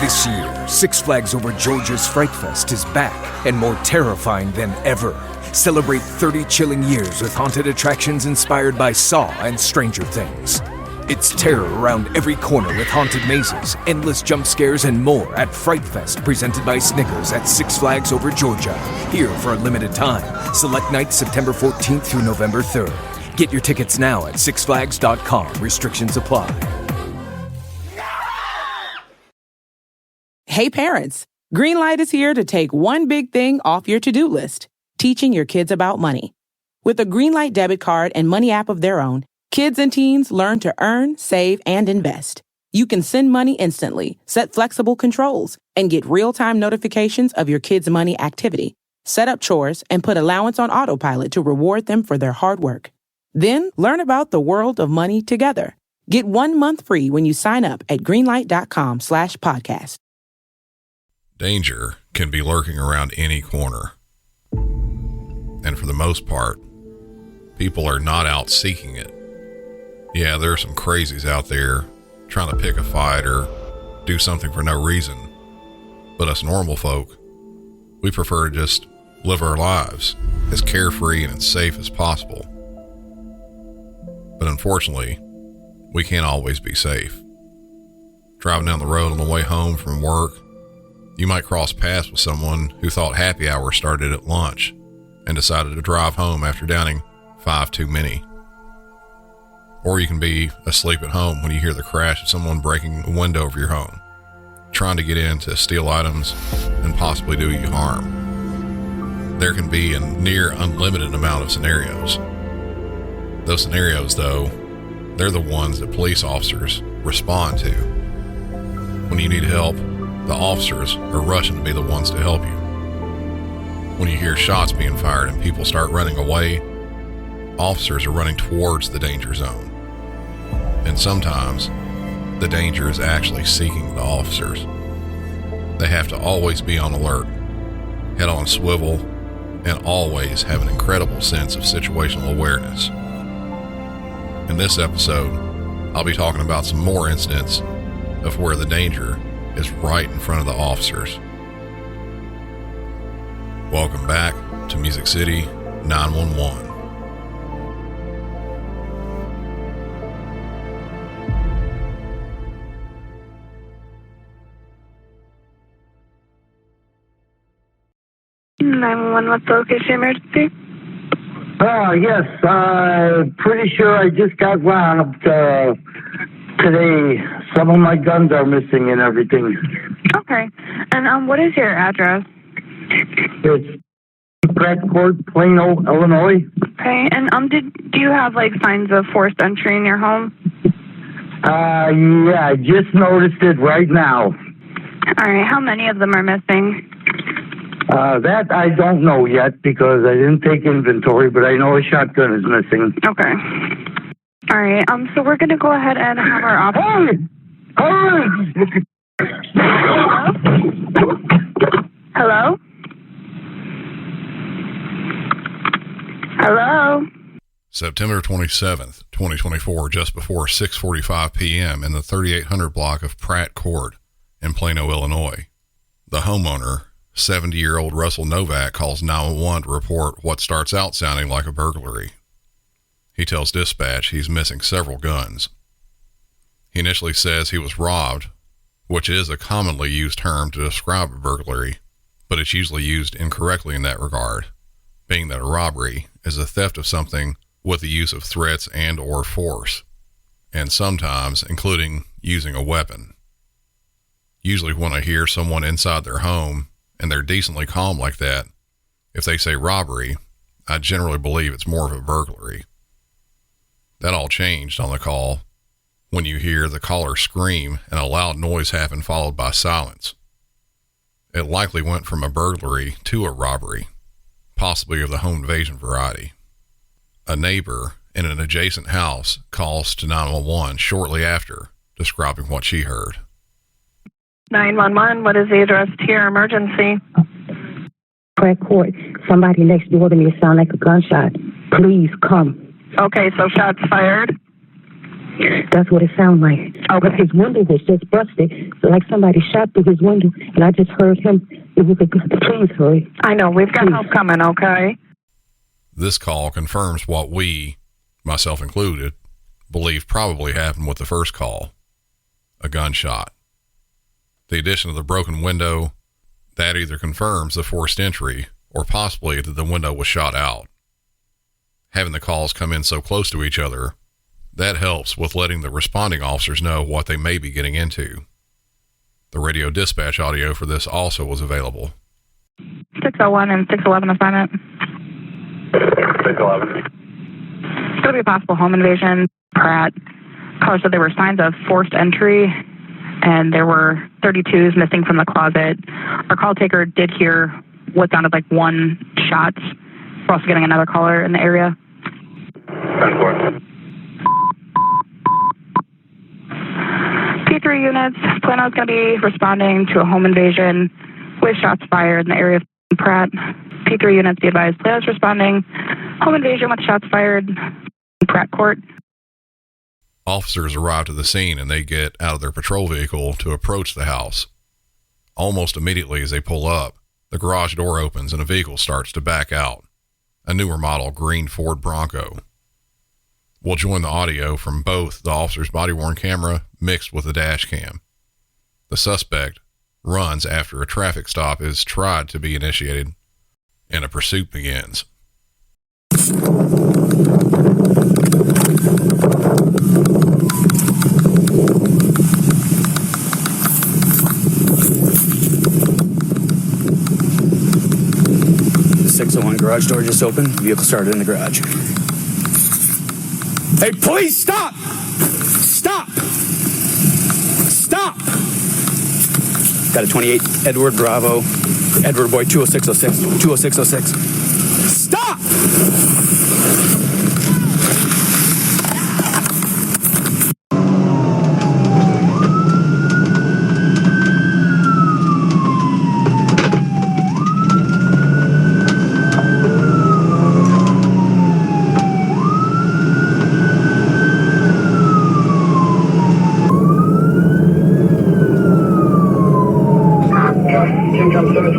This year, Six Flags Over Georgia's Fright Fest is back and more terrifying than ever. Celebrate 30 chilling years with haunted attractions inspired by Saw and Stranger Things. It's terror around every corner with haunted mazes, endless jump scares, and more at Fright Fest, presented by Snickers at Six Flags Over Georgia. Here for a limited time. Select nights September 14th through November 3rd. Get your tickets now at sixflags.com. Restrictions apply. Hey parents, Greenlight is here to take one big thing off your to-do list, teaching your kids about money. With a Greenlight debit card and money app of their own, kids and teens learn to earn, save, and invest. You can send money instantly, set flexible controls, and get real-time notifications of your kids' money activity. Set up chores and put allowance on autopilot to reward them for their hard work. Then learn about the world of money together. Get 1 month free when you sign up at greenlight.com/podcast. Danger can be lurking around any corner. And for the most part, people are not out seeking it. Yeah, there are some crazies out there trying to pick a fight or do something for no reason. But us normal folk, we prefer to just live our lives as carefree and as safe as possible. But unfortunately, we can't always be safe. Driving down the road on the way home from work, you might cross paths with someone who thought happy hour started at lunch and decided to drive home after downing 5 too many. Or you can be asleep at home when you hear the crash of someone breaking a window of your home, trying to get in to steal items and possibly do you harm. There can be a near unlimited amount of scenarios. Those scenarios, though, they're the ones that police officers respond to. When you need help, the officers are rushing to be the ones to help you. When you hear shots being fired and people start running away, officers are running towards the danger zone. And sometimes, the danger is actually seeking the officers. They have to always be on alert, head on swivel, and always have an incredible sense of situational awareness. In this episode, I'll be talking about some more incidents of where the danger is right in front of the officers. Welcome back to Music City 911. What's the location emergency? Yes, pretty sure I just got robbed today. Some of my guns are missing and everything. Okay. And what is your address? It's Pratt Court, Plano, Illinois. Okay. And do you have like signs of forced entry in your home? Yeah, I just noticed it right now. All right. How many of them are missing? That I don't know yet because I didn't take inventory, but I know a shotgun is missing. Okay. All right. So we're gonna go ahead and have our officer. Hello? Hello? September 27th, 2024, just before 6:45 p.m. in the 3800 block of Pratt Court in Plano, Illinois. The homeowner, 70-year-old Russell Novak, calls 911 to report what starts out sounding like a burglary. He tells dispatch he's missing several guns. He initially says he was robbed, which is a commonly used term to describe a burglary, but it's usually used incorrectly in that regard, being that a robbery is a theft of something with the use of threats and or force, and sometimes including using a weapon. Usually when I hear someone inside their home and they're decently calm like that, if they say robbery, I generally believe it's more of a burglary. That all changed on the call when you hear the caller scream and a loud noise happen followed by silence. It likely went from a burglary to a robbery, possibly of the home invasion variety. A neighbor in an adjacent house calls to 911 shortly after, describing what she heard. 911, what is the address to your emergency? Pratt Court. Somebody next door to me sound like a gunshot. Please come. Okay, so shots fired? That's what it sounded like. But his window was just busted, like somebody shot through his window, and I just heard him. It was please hurry. I know, we've got help coming, okay? This call confirms what we, myself included, believe probably happened with the first call, a gunshot. The addition of the broken window, that either confirms the forced entry or possibly that the window was shot out. Having the calls come in so close to each other, that helps with letting the responding officers know what they may be getting into. The radio dispatch audio for this also was available. 601 and 611 assignment. 611. It's going to be a possible home invasion. Pratt. Caller said there were signs of forced entry, and there were 32s missing from the closet. Our call taker did hear what sounded like one shot. We're also getting another caller in the area. P3 units, Plano is going to be responding to a home invasion with shots fired in the area of Pratt. P3 units, be advised, Plano is responding. Home invasion with shots fired in Pratt Court. Officers arrive to the scene and they get out of their patrol vehicle to approach the house. Almost immediately as they pull up, the garage door opens and a vehicle starts to back out, a newer model green Ford Bronco. We'll join the audio from both the officer's body-worn camera mixed with the dash cam. The suspect runs after a traffic stop is tried to be initiated and a pursuit begins. The 601 garage door just opened. Vehicle started in the garage. Hey, please stop! Stop! Stop! Got a 28 Edward Bravo, Edward Boy 20606, 20606. Stop!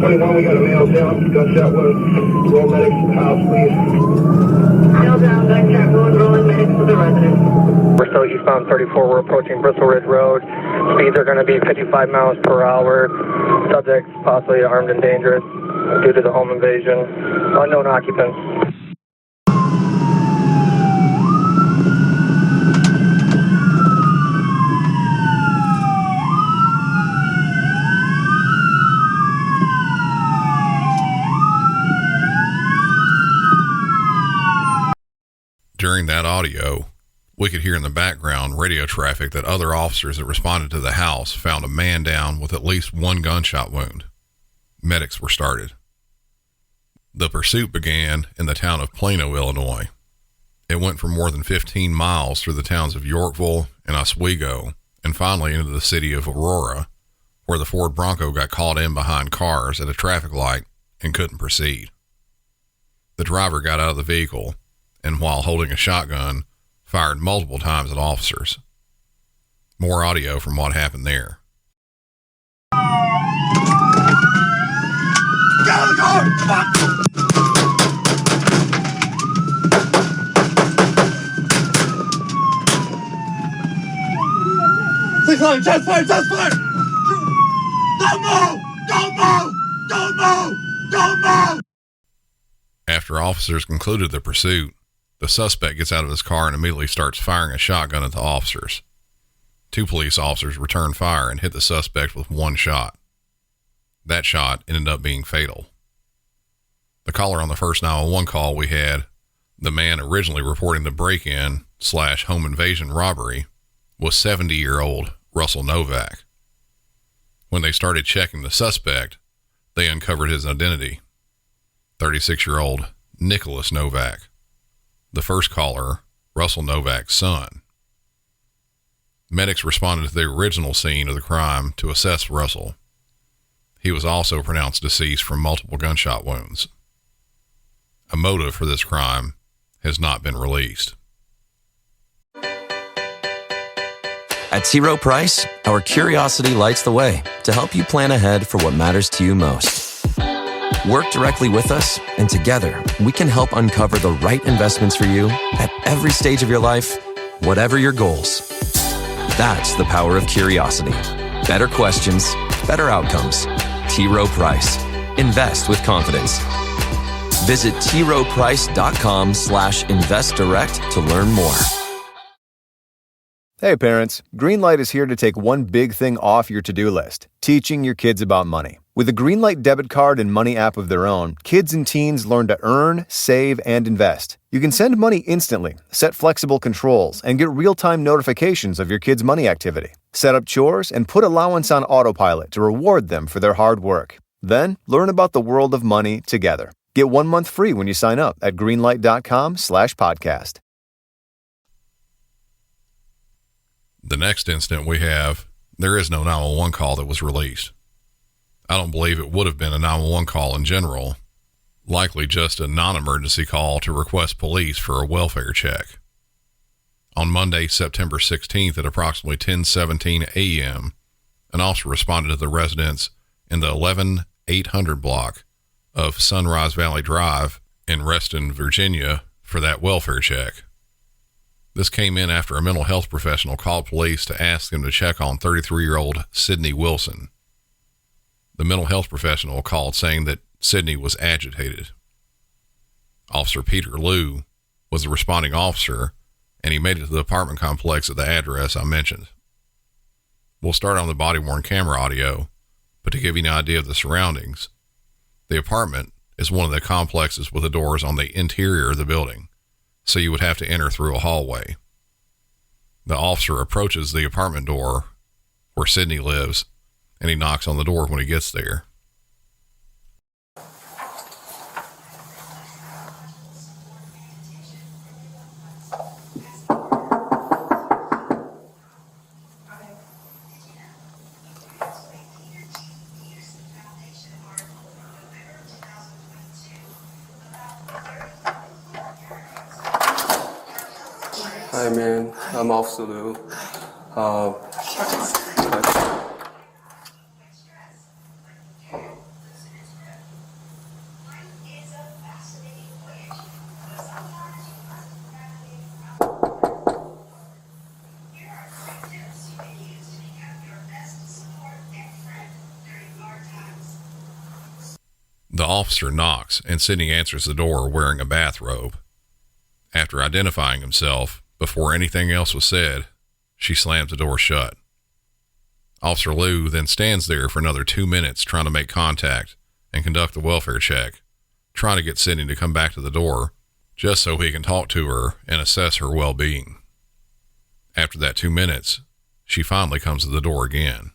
We got a male down, gunshot wound. Roll medics to the house, please. Male down, gunshot wound, rolling medics to the residence. We're still eastbound 34. We're approaching Bristol Ridge Road. Speeds are going to be 55 miles per hour. Subjects possibly armed and dangerous due to the home invasion. Unknown occupants. During that audio, we could hear in the background radio traffic that other officers that responded to the house found a man down with at least one gunshot wound. Medics were started. The pursuit began in the town of Plano, Illinois. It went for more than 15 miles through the towns of Yorkville and Oswego, and finally into the city of Aurora, where the Ford Bronco got caught in behind cars at a traffic light and couldn't proceed. The driver got out of the vehicle and, while holding a shotgun, fired multiple times at officers. More audio from what happened there. Get out of the car! Fuck! Just fire! Just fire! Don't move! Don't move! Don't move! Don't move! After officers concluded the pursuit, the suspect gets out of his car and immediately starts firing a shotgun at the officers. 2 police officers returned fire and hit the suspect with one shot. That shot ended up being fatal. The caller on the first 911 call we had, the man originally reporting the break-in/home invasion robbery, was 70-year-old Russell Novak. When they started checking the suspect, they uncovered his identity. 36-year-old Nicholas Novak. The first caller, Russell Novak's son. Medics responded to the original scene of the crime to assess Russell. He was also pronounced deceased from multiple gunshot wounds. A motive for this crime has not been released. At T. Rowe Price, our curiosity lights the way to help you plan ahead for what matters to you most. Work directly with us, and together, we can help uncover the right investments for you at every stage of your life, whatever your goals. That's the power of curiosity. Better questions, better outcomes. T. Rowe Price. Invest with confidence. Visit troweprice.com/investdirect to learn more. Hey parents, Greenlight is here to take one big thing off your to-do list, teaching your kids about money. With a Greenlight debit card and money app of their own, kids and teens learn to earn, save, and invest. You can send money instantly, set flexible controls, and get real-time notifications of your kids' money activity. Set up chores and put allowance on autopilot to reward them for their hard work. Then, learn about the world of money together. Get 1 month free when you sign up at greenlight.com/podcast. The next incident we have, there is no 911 call that was released. I don't believe it would have been a 911 call in general, likely just a non-emergency call to request police for a welfare check. On Monday, September 16th at approximately 10:17 a.m., an officer responded to the residents in the 11800 block of Sunrise Valley Drive in Reston, Virginia for that welfare check. This came in after a mental health professional called police to ask them to check on 33-year-old Sydney Wilson. The mental health professional called saying that Sydney was agitated. Officer Peter Liu was the responding officer, and he made it to the apartment complex at the address I mentioned. We'll start on the body-worn camera audio, but to give you an idea of the surroundings, the apartment is one of the complexes with the doors on the interior of the building, so you would have to enter through a hallway. The officer approaches the apartment door where Sydney lives, and he knocks on the door when he gets there. Hi man, I'm Officer Liu. The officer knocks, and Sydney answers the door wearing a bathrobe. After identifying himself, before anything else was said, she slams the door shut. Officer Liu then stands there for another 2 minutes trying to make contact and conduct the welfare check, trying to get Sydney to come back to the door just so he can talk to her and assess her well-being. After that 2 minutes, she finally comes to the door again.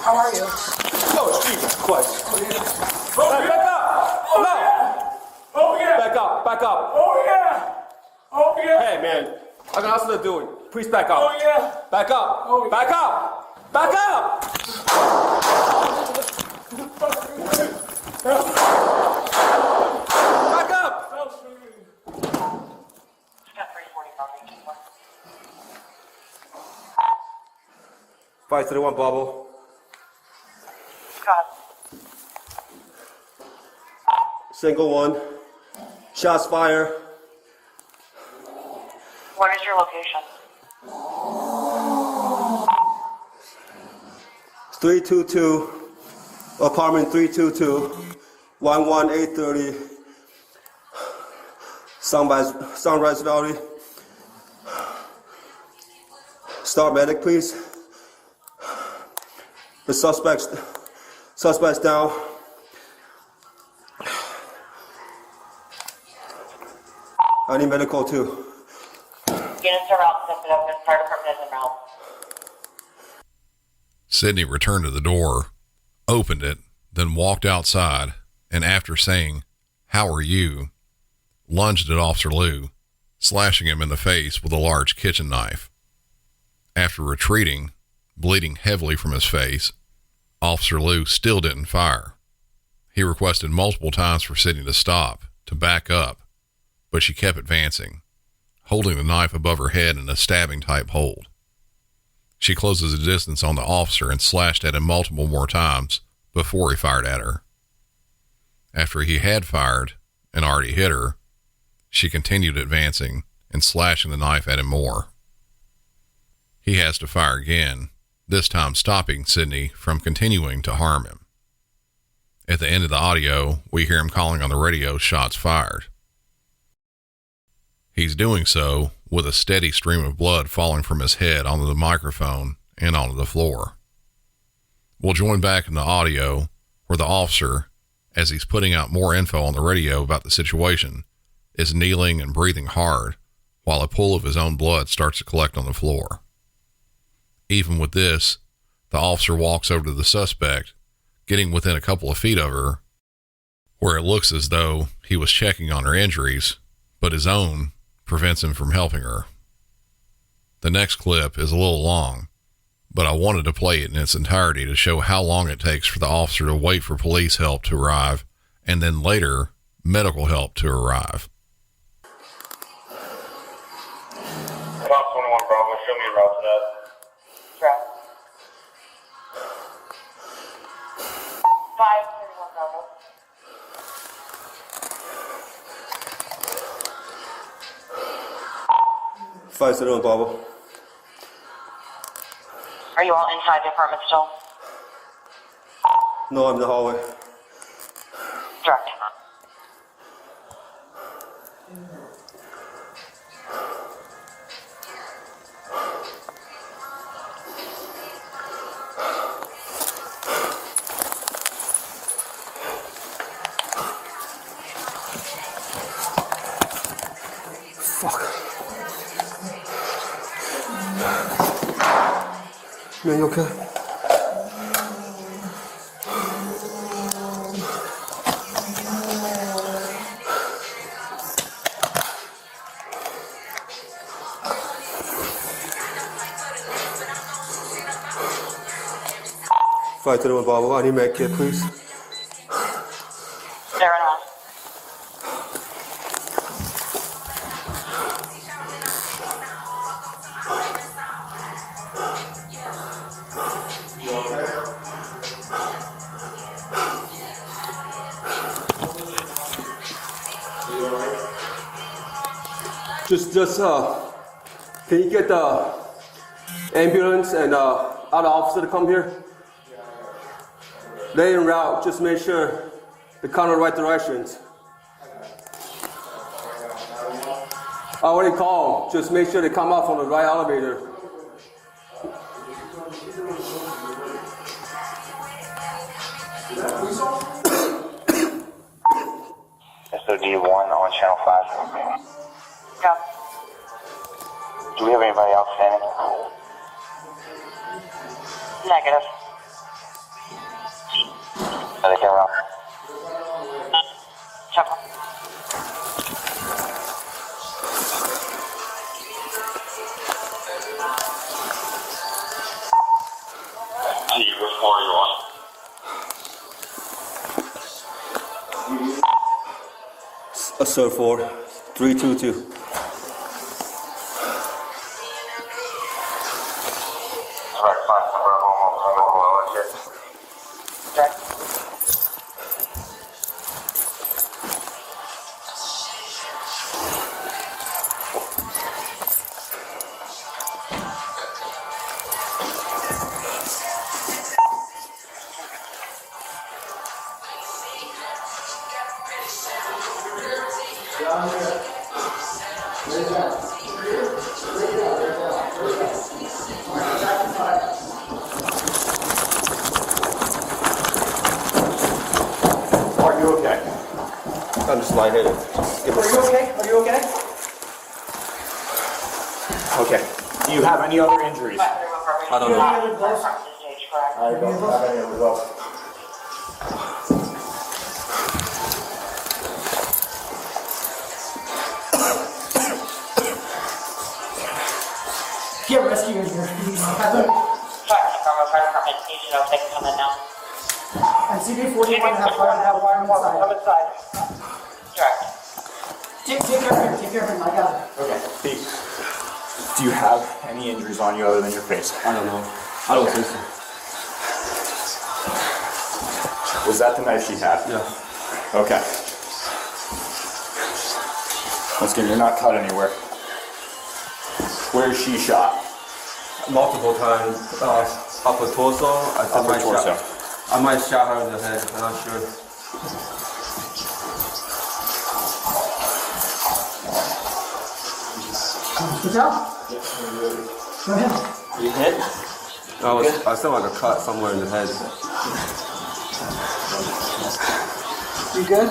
How are you? Oh, Jesus Christ. Back up! No! Oh, yeah! Back up, back up. Oh, yeah! Oh, yeah! Hey, man. I got nothing to do. Please back up. Oh, yeah! Back up! Oh, yeah. Back up! Back up! Back up! 531 bubble. Single one. Shots fired. What is your location? 322, apartment 322, 11830, Sunrise Valley. Start medic, please. The suspect's down. I need medical too. Units are route sensitive and fire department is en route. Sydney returned to the door, opened it, then walked outside, and after saying, "How are you?" lunged at Officer Liu, slashing him in the face with a large kitchen knife. After retreating, bleeding heavily from his face, Officer Liu still didn't fire. He requested multiple times for Sydney to stop, to back up, but she kept advancing, holding the knife above her head in a stabbing type hold. She closes the distance on the officer and slashed at him multiple more times before he fired at her. After he had fired and already hit her, she continued advancing and slashing the knife at him more. He has to fire again, this time stopping Sydney from continuing to harm him. At the end of the audio, we hear him calling on the radio, "Shots fired." He's doing so with a steady stream of blood falling from his head onto the microphone and onto the floor. We'll join back in the audio where the officer, as he's putting out more info on the radio about the situation, is kneeling and breathing hard while a pool of his own blood starts to collect on the floor. Even with this, the officer walks over to the suspect, getting within a couple of feet of her, where it looks as though he was checking on her injuries, but his own prevents him from helping her. The next clip is a little long, but I wanted to play it in its entirety to show how long it takes for the officer to wait for police help to arrive, and then later, medical help to arrive. Box 21 Bravo, show me a route to that. Track. 531 Bravo. Five sit on Bravo. Are you all inside the apartment still? No, I'm in the hallway. Direct. Man, you okay? Five to the one, Bravo. I need med kit, please. There and on. Can you get the ambulance and other officer to come here? They en route, just make sure they come in the right directions. I already called, just make sure they come up on the right elevator. SOD1 on channel 5. Go. Do we have anybody else standing? Negative. Are they coming up? Check. What floor are you on? Assert 4, 322. Are you okay? I'm just lightheaded. Are you okay? Are you okay? Okay. Do you have any other injuries? I don't know. I don't have any other gloves. Get rescue in here. And CB41 have fire inside. Direct. Take care of him. Take care of him. I got it. Okay. Pete, do you have any injuries on you other than your face? I don't know. I don't think so. Was that the knife she had? Yeah. Okay. Once again, you're not cut anywhere. Where is she shot? Multiple times. Upper torso. Upper torso. I might shot her in the head. I'm not sure. Good job. Go ahead. You hit? I still like a cut somewhere in the head. You good?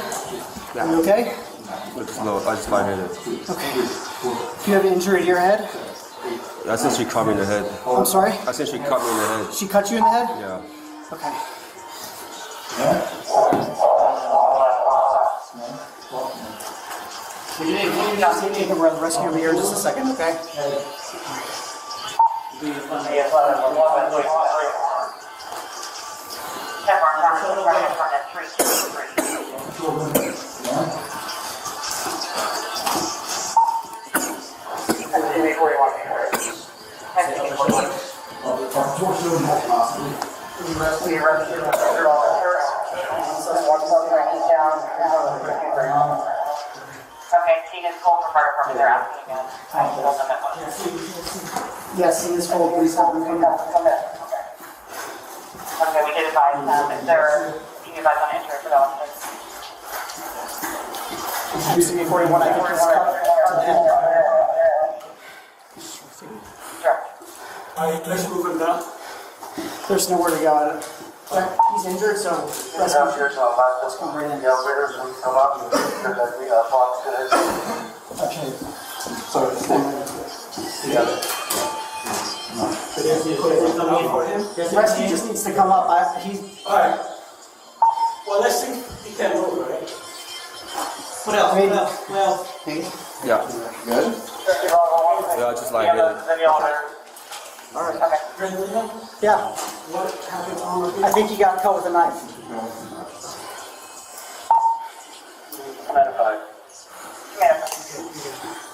Yeah. You okay? I just might hit it. Okay. Do you have an injury to your head? I think she cut me in the head. I'm sorry? I think she cut me in the head. She cut you in the head? Yeah. Okay. Take a breath, rescue over here in just a second, okay? Okay, Tegan is cold for murder from they're asking again. Yes, he is full, please help him come up. Okay, we did advise them. If they're, you can advise on entry for development. UCB41, I think he's cut to the head. Let's move him down. There's nowhere to go. He's injured, so let's come right in. Okay. Sorry. Rescue just needs to come up. He's. Alright. Well, let's see if he can move, right? What else? What else? Yeah. Good? Yeah, I just like hit it. All right. Yeah. I think he got cut with a knife.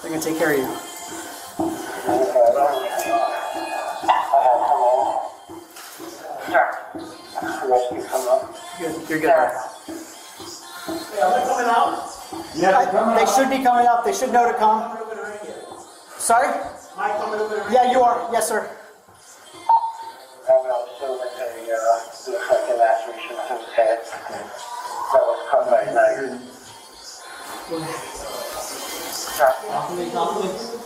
They're going to take care of you. Good. You're good. Are they coming out? They should be coming up. They should know to come. Sorry? Am I coming over there? Yeah, you are. Yes, sir.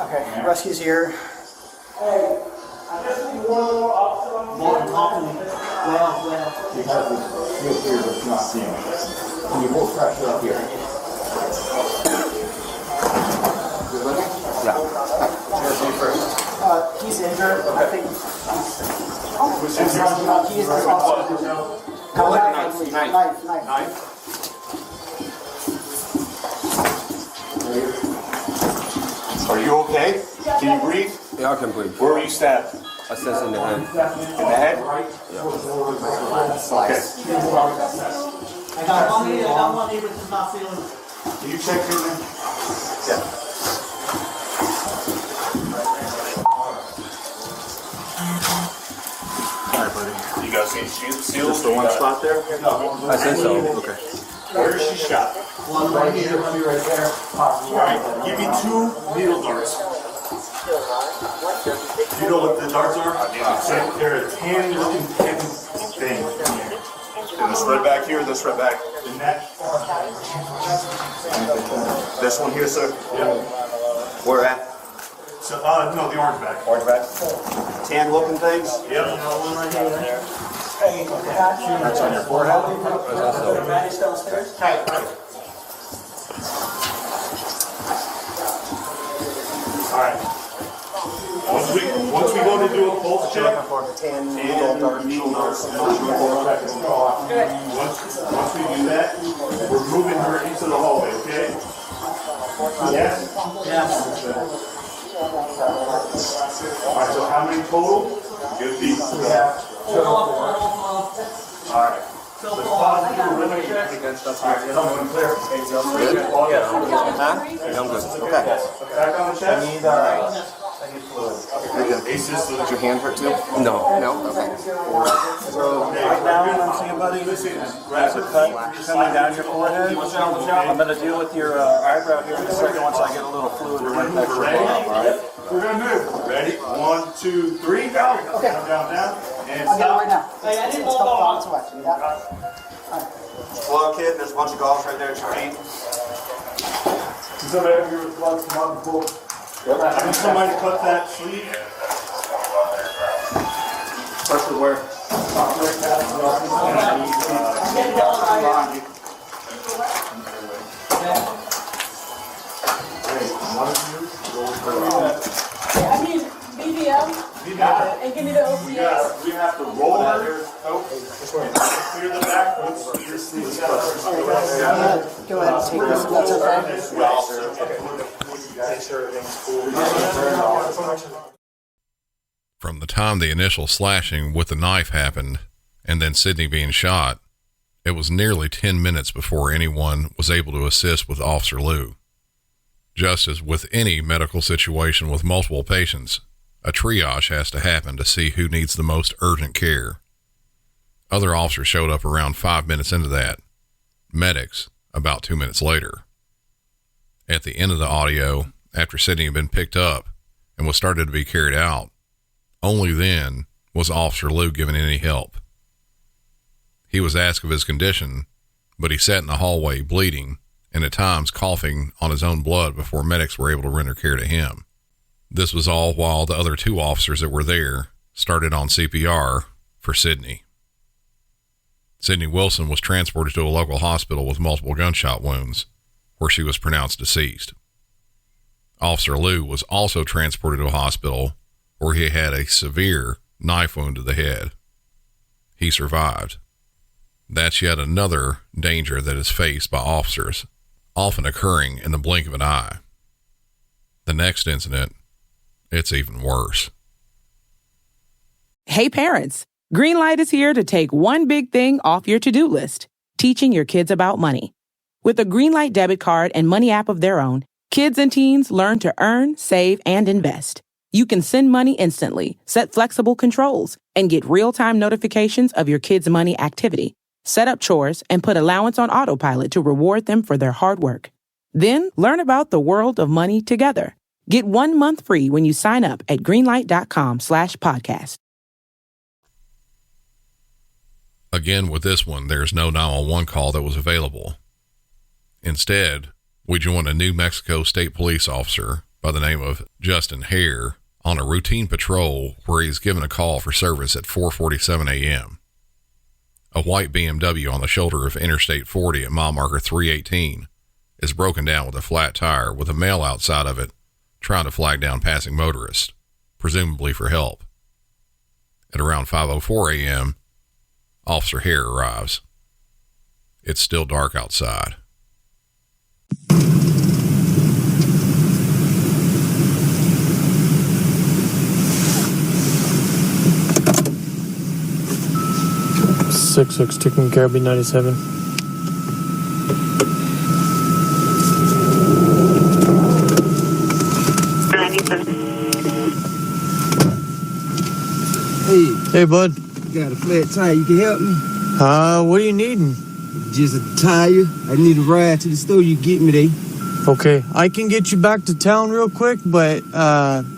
Okay, rescue's here. Hey, I just need one more officer on the Well. Because you're here, but not seeing it. And you both pressure up here. Yeah. He's injured. I think he's Knife. Are you okay? Can you breathe? Yeah, I can breathe. Where were you stabbed? I said in the head. In the head? Yeah. Okay. I got one here, but it's not feeling. Can you check him in? Yeah. Alright, buddy. You guys see seals? Just the one spot there? I said so. Okay. Where is she shot? One right here, one right there. Alright, give me 2 needle darts. You know what the darts are? They're a tan looking pin thing. And this right back here, this right back. The neck. This one here, sir? Yeah. Where at? So, no, the orange bag. Orange back. Tan looking things? Yep. That's on your forehead? Alright. Once we go to do a pulse check, once we do that, we're moving her into the hallway, okay? Yes? Yes. Alright, so how many total? Good beat. Yeah. Alright. Against us here. Someone clear. Good? Yeah. Huh? I'm good. Okay. Back on the chest. I need fluid. Does your hand hurt too? No. No? Okay. So, right now, what I'm seeing, buddy, there's a cut coming down your forehead. I'm going to deal with your eyebrow here in a second once I get a little fluid to wipe that shit off, all right? We're going to move. Ready? 1, 2, 3, go. Okay. Down. And I'll get it stop. right now. Hey, I didn't know about sweat. You got it? Well, kid, there's a bunch of golf right there at your feet. Somebody over here with gloves come up and pull. I need somebody to cut that sleeve. Pressure where? I need BBM and give me the OCS. We have to roll her. Clear the back. Go ahead and take this. That's okay. From the time the initial slashing with the knife happened and then Sidney being shot, it was nearly 10 minutes before anyone was able to assist with Officer Lou. Just as with any medical situation with multiple patients, a triage has to happen to see who needs the most urgent care. Other officers showed up around 5 minutes into that, medics about 2 minutes later. At the end of the audio, after Sidney had been picked up and was started to be carried out, only then was Officer Lou given any help. He was asked of his condition, but he sat in the hallway bleeding and at times coughing on his own blood before medics were able to render care to him. This was all while the other 2 officers that were there started on CPR for Sidney. Sidney Wilson was transported to a local hospital with multiple gunshot wounds, where she was pronounced deceased. Officer Lou was also transported to a hospital where he had a severe knife wound to the head. He survived. That's yet another danger that is faced by officers, often occurring in the blink of an eye. The next incident, it's even worse. Hey parents, Greenlight is here to take one big thing off your to-do list, teaching your kids about money. With a Greenlight debit card and money app of their own, kids and teens learn to earn, save, and invest. You can send money instantly, set flexible controls, and get real-time notifications of your kids' money activity. Set up chores and put allowance on autopilot to reward them for their hard work. Then learn about the world of money together. Get 1 month free when you sign up at greenlight.com/podcast. Again, with this one, there's no 911 call that was available. Instead, we joined a New Mexico State Police officer by the name of Justin Hare on a routine patrol where he's given a call for service at 4:47 a.m. A white BMW on the shoulder of Interstate 40 at mile marker 318 is broken down with a flat tire with a male outside of it trying to flag down passing motorists, presumably for help. At around 5:04 a.m., Officer Hare arrives. It's still dark outside. Six taking care of B97. Hey, bud. Got a flat tire. You can help me? What are you needing? Just a tire. I need a ride to the store. You get me there. Okay, I can get you back to town real quick, but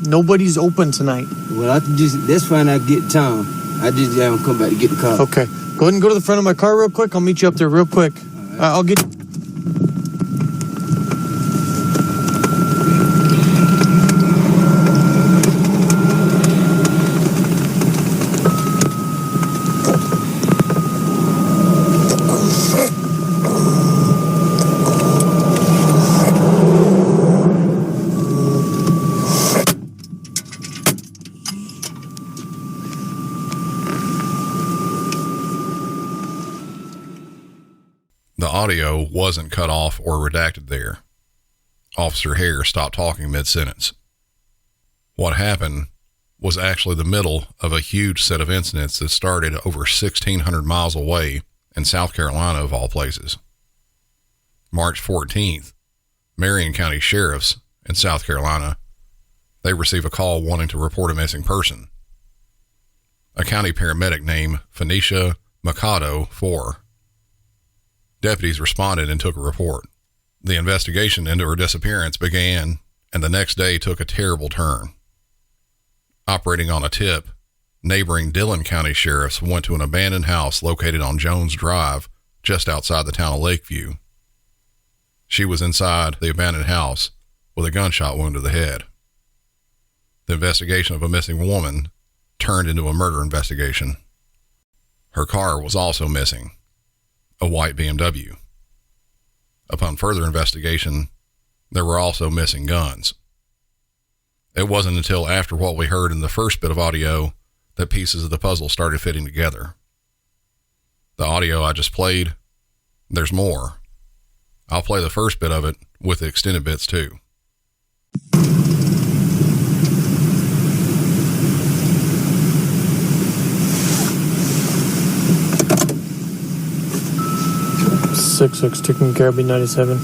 nobody's open tonight. Well, that's fine. I'll get to town. I just haven't come back to get the car. Okay, go ahead and go to the front of my car real quick. I'll meet you up there real quick. I'll get... The audio wasn't cut off or redacted there. Officer Hare stopped talking mid-sentence. What happened was actually the middle of a huge set of incidents that started over 1,600 miles away in South Carolina of all places. March 14th, Marion County Sheriffs in South Carolina, they receive a call wanting to report a missing person. A county paramedic named Phoenicia Mikado 4. Deputies responded and took a report. The investigation into her disappearance began, and the next day took a terrible turn. Operating on a tip, neighboring Dillon County sheriffs went to an abandoned house located on Jones Drive, just outside the town of Lakeview. She was inside the abandoned house with a gunshot wound to the head. The investigation of a missing woman turned into a murder investigation. Her car was also missing, a white BMW. Upon further investigation, there were also missing guns. It wasn't until after what we heard in the first bit of audio that pieces of the puzzle started fitting together. The audio I just played, there's more. I'll play the first bit of it with the extended bits too. Six taking care of B97.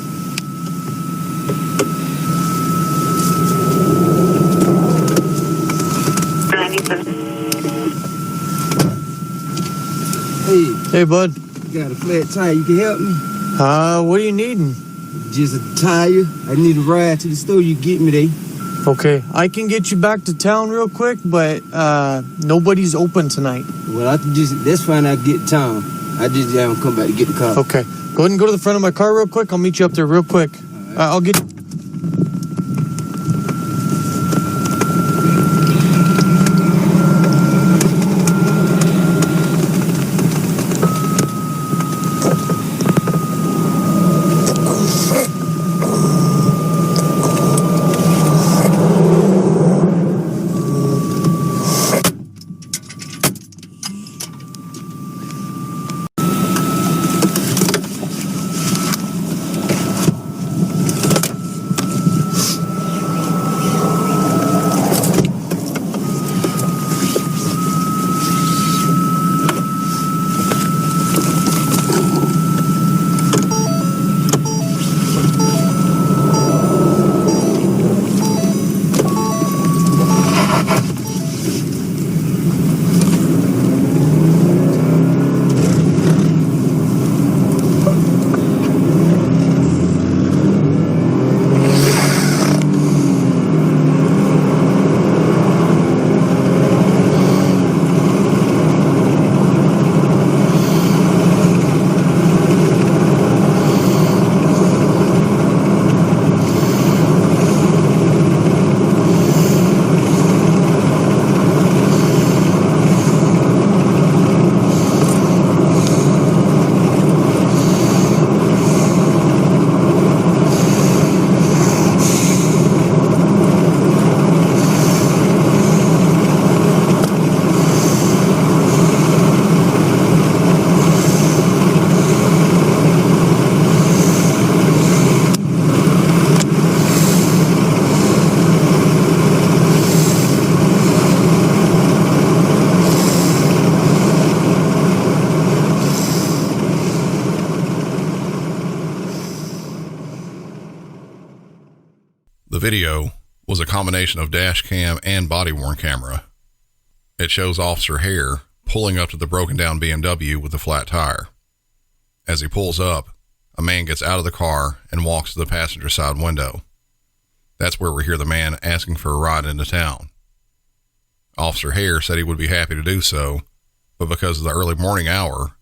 Hey, bud. Got a flat tire. You can help me? What are you needing? Just a tire. I need a ride to the store. You get me there. Okay, I can get you back to town real quick, but nobody's open tonight. Well, that's fine. I'll get to town. I just haven't come back to get the car. Okay, go ahead and go to the front of my car real quick. I'll meet you up there real quick. I'll get... The video was a combination of dash cam and body-worn camera. It shows Officer Hare pulling up to the broken down BMW with a flat tire. As he pulls up, a man gets out of the car and walks to the passenger side window. That's where we hear the man asking for a ride into town. Officer Hare said he would be happy to do so, but because of the early morning hour,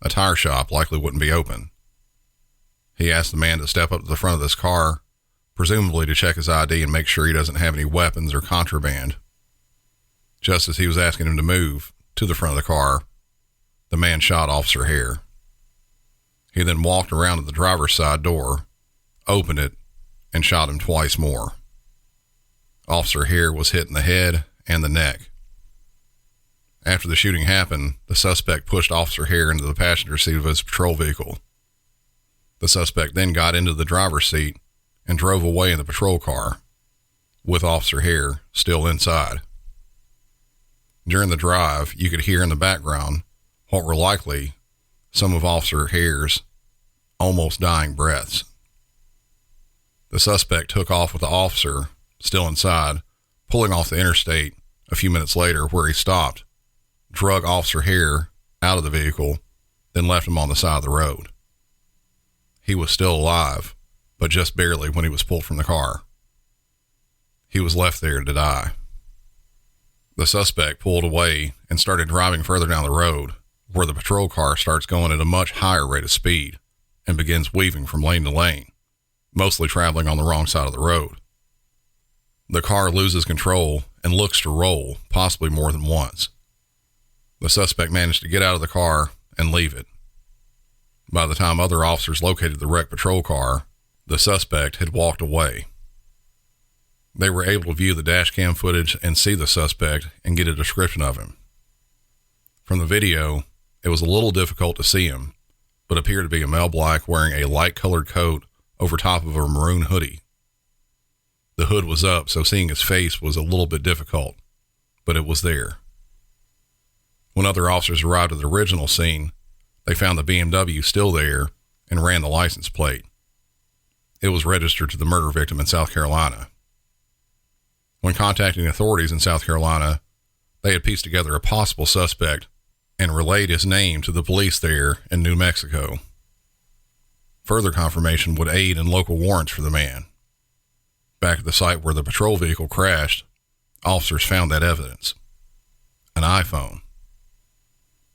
a tire shop likely wouldn't be open. He asked the man to step up to the front of this car, presumably to check his ID and make sure he doesn't have any weapons or contraband. Just as he was asking him to move to the front of the car, the man shot Officer Hare. He then walked around to the driver's side door, opened it, and shot him twice more. Officer Hare was hit in the head and the neck. After the shooting happened, the suspect pushed Officer Hare into the passenger seat of his patrol vehicle. The suspect then got into the driver's seat and drove away in the patrol car, with Officer Hare still inside. During the drive, you could hear in the background what were likely some of Officer Hare's almost dying breaths. The suspect took off with the officer still inside, pulling off the interstate a few minutes later, where he stopped, drug Officer Hare out of the vehicle, then left him on the side of the road. He was still alive, but just barely when he was pulled from the car. He was left there to die. The suspect pulled away and started driving further down the road, where the patrol car starts going at a much higher rate of speed and begins weaving from lane to lane, mostly traveling on the wrong side of the road. The car loses control and looks to roll, possibly more than once. The suspect managed to get out of the car and leave it. By the time other officers located the wrecked patrol car, the suspect had walked away. They were able to view the dash cam footage and see the suspect and get a description of him. From the video, it was a little difficult to see him, but appeared to be a male black wearing a light-colored coat over top of a maroon hoodie. The hood was up, so seeing his face was a little bit difficult, but it was there. When other officers arrived at the original scene, they found the BMW still there and ran the license plate. It was registered to the murder victim in South Carolina. When contacting authorities in South Carolina, they had pieced together a possible suspect and relayed his name to the police there in New Mexico. Further confirmation would aid in local warrants for the man. Back at the site where the patrol vehicle crashed, officers found that evidence: an iPhone.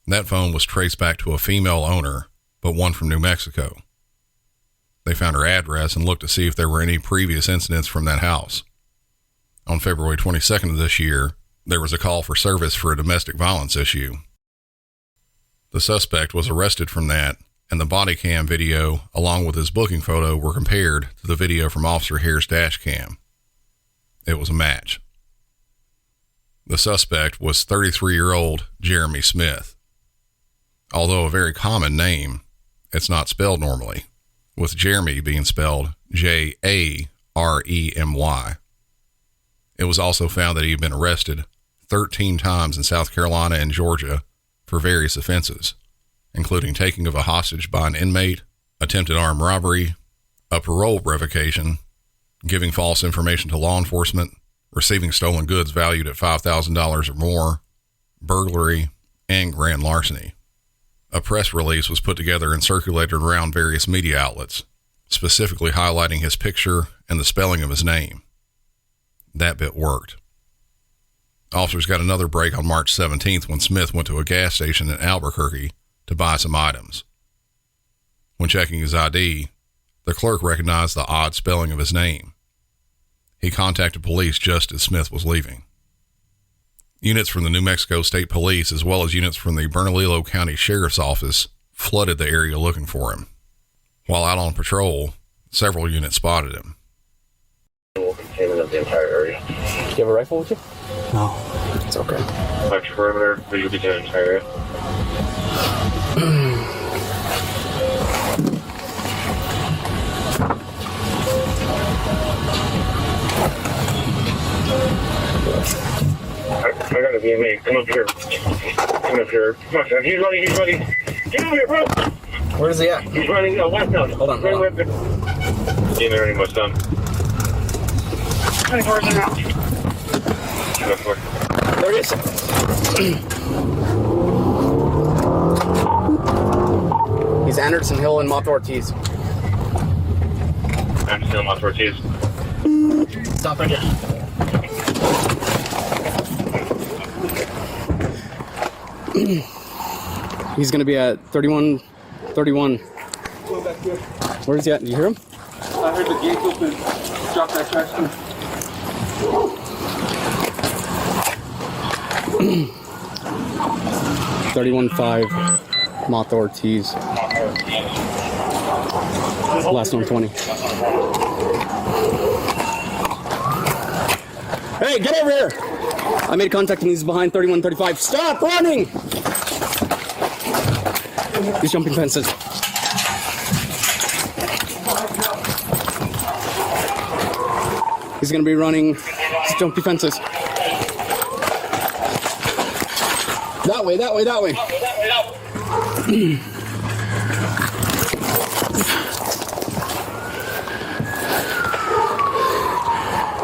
That phone was traced back to a female owner, but one from New Mexico. They found her address and looked to see if there were any previous incidents from that house. On February 22nd of this year, there was a call for service for a domestic violence issue. The suspect was arrested from that, and the body cam video, along with his booking photo, were compared to the video from Officer Hare's dash cam. It was a match. The suspect was 33-year-old Jeremy Smith. Although a very common name, it's not spelled normally, with Jeremy being spelled Jaremy. It was also found that he had been arrested 13 times in South Carolina and Georgia for various offenses, including taking of a hostage by an inmate, attempted armed robbery, a parole revocation, giving false information to law enforcement, receiving stolen goods valued at $5,000 or more, burglary, and grand larceny. A press release was put together and circulated around various media outlets, specifically highlighting his picture and the spelling of his name. That bit worked. Officers got another break on March 17th when Smith went to a gas station in Albuquerque to buy some items. When checking his ID, the clerk recognized the odd spelling of his name. He contacted police just as Smith was leaving. Units from the New Mexico State Police, as well as units from the Bernalillo County Sheriff's Office, flooded the area looking for him. While out on patrol, several units spotted him. Containment of the entire area. Do you have a rifle with you? No. It's okay. March perimeter, visual contain the entire area. I got a VMA. Come up here. Come up here. Come on, he's running. He's running. Get over here, bro. Where is he at? He's running westbound. Hold on. He's running westbound. 24 is out. There he is. He's Anderson Hill and Moth Ortiz. Anderson Hill, Moth Ortiz. Stop right here. He's going to be at 3131. Where is he at? Do you hear him? I heard the gate open. Drop that trash can. 31-5, Moth Ortiz. Last 120. Hey, get over here! I made contact and he's behind 3135. Stop running! He's jumping fences. He's gonna be running. He's jumping fences. That way.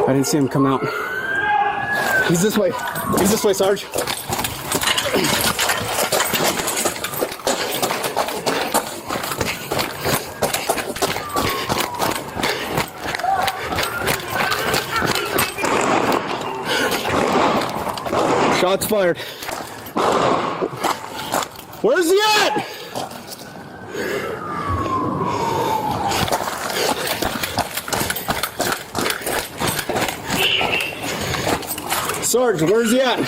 I didn't see him come out. He's this way. He's this way, Sarge. Shots fired. Where's he at? Sarge, where's he at?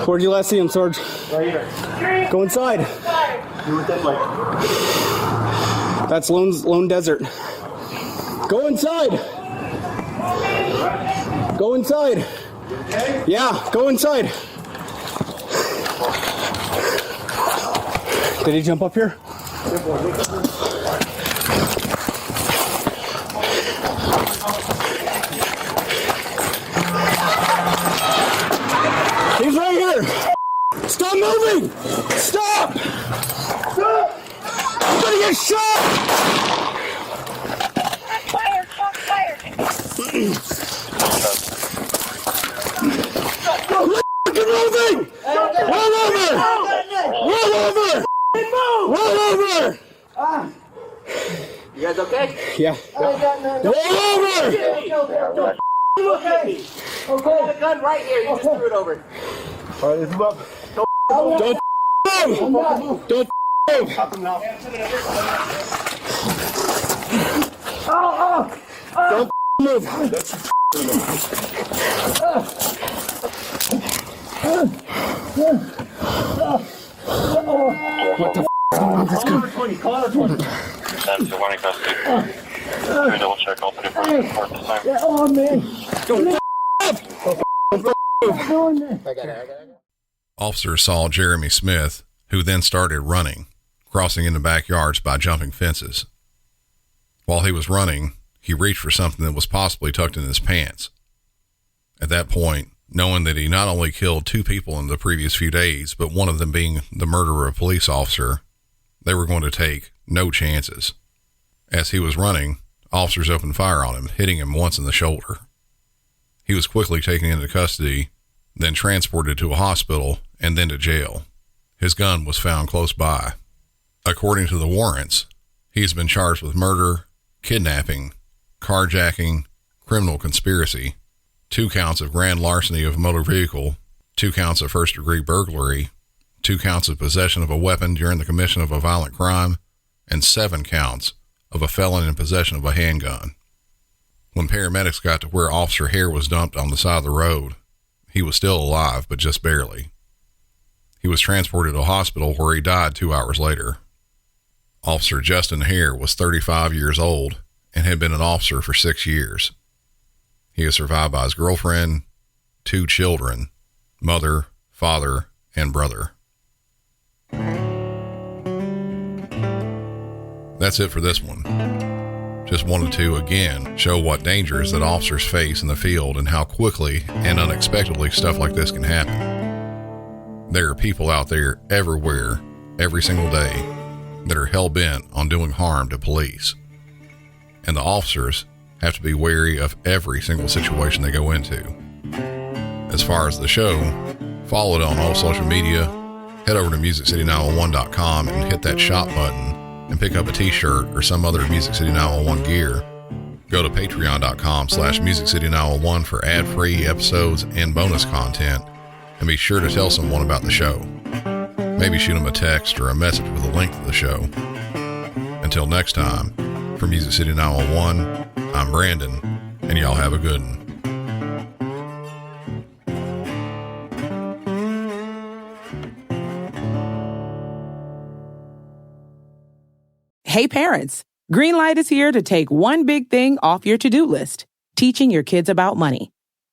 Where'd you last see him, Sarge? Right here. Go inside. You went that way. That's Lone Desert. Go inside. Go inside. Okay? Yeah, go inside. Did he jump up here? He's right here. Stop moving. Stop. Stop. I'm gonna get shot. Fire! Keep moving. Roll over. Roll over. Roll over. You guys okay? Yeah. Roll over. Okay. I got a gun right here. You just threw it over. All right, let's move up. Don't move. Don't move. Don't move. What the is going on with this gun? Call over 20. That's the one custody. Can we double check all 3 parts report this time? Oh, man. Officers saw Jeremy Smith, who then started running, crossing into backyards by jumping fences. While he was running, he reached for something that was possibly tucked in his pants. At that point, knowing that he not only killed 2 people in the previous few days, but one of them being the murderer of a police officer, they were going to take no chances. As he was running, officers opened fire on him, hitting him once in the shoulder. He was quickly taken into custody, then transported to a hospital, and then to jail. His gun was found close by. According to the warrants, he has been charged with murder, kidnapping, carjacking, criminal conspiracy, 2 counts of grand larceny of a motor vehicle, 2 counts of first-degree burglary, 2 counts of possession of a weapon during the commission of a violent crime, and 7 counts of a felon in possession of a handgun. When paramedics got to where Officer Hare was dumped on the side of the road, he was still alive, but just barely. He was transported to a hospital where he died 2 hours later. Officer Justin Hare was 35 years old and had been an officer for 6 years. He is survived by his girlfriend, 2 children, mother, father, and brother. That's it for this one. Just wanted to, again, show what dangers that officers face in the field and how quickly and unexpectedly stuff like this can happen. There are people out there everywhere, every single day, that are hell-bent on doing harm to police. And the officers have to be wary of every single situation they go into. As far as the show, follow it on all social media, head over to MusicCity911.com and hit that shop button and pick up a t-shirt or some other Music City 911 gear. Go to patreon.com/MusicCity911 for ad-free episodes and bonus content, and be sure to tell someone about the show. Maybe shoot them a text or a message with a link to the show. Until next time, for Music City 911, I'm Brandon, and y'all have a good one. Hey parents, Greenlight is here to take one big thing off your to-do list, teaching your kids about money.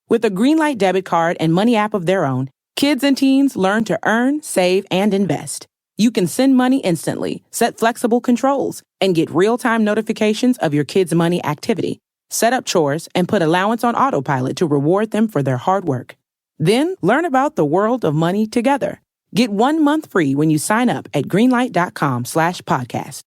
With a Greenlight debit card and money app of their own, Kids and teens learn to earn, save, and invest. You can send money instantly, set flexible controls, and get real-time notifications of your kids' money activity. Set up chores and put allowance on autopilot to reward them for their hard work. Then learn about the world of money together. Get 1 month free when you sign up at greenlight.com/podcast.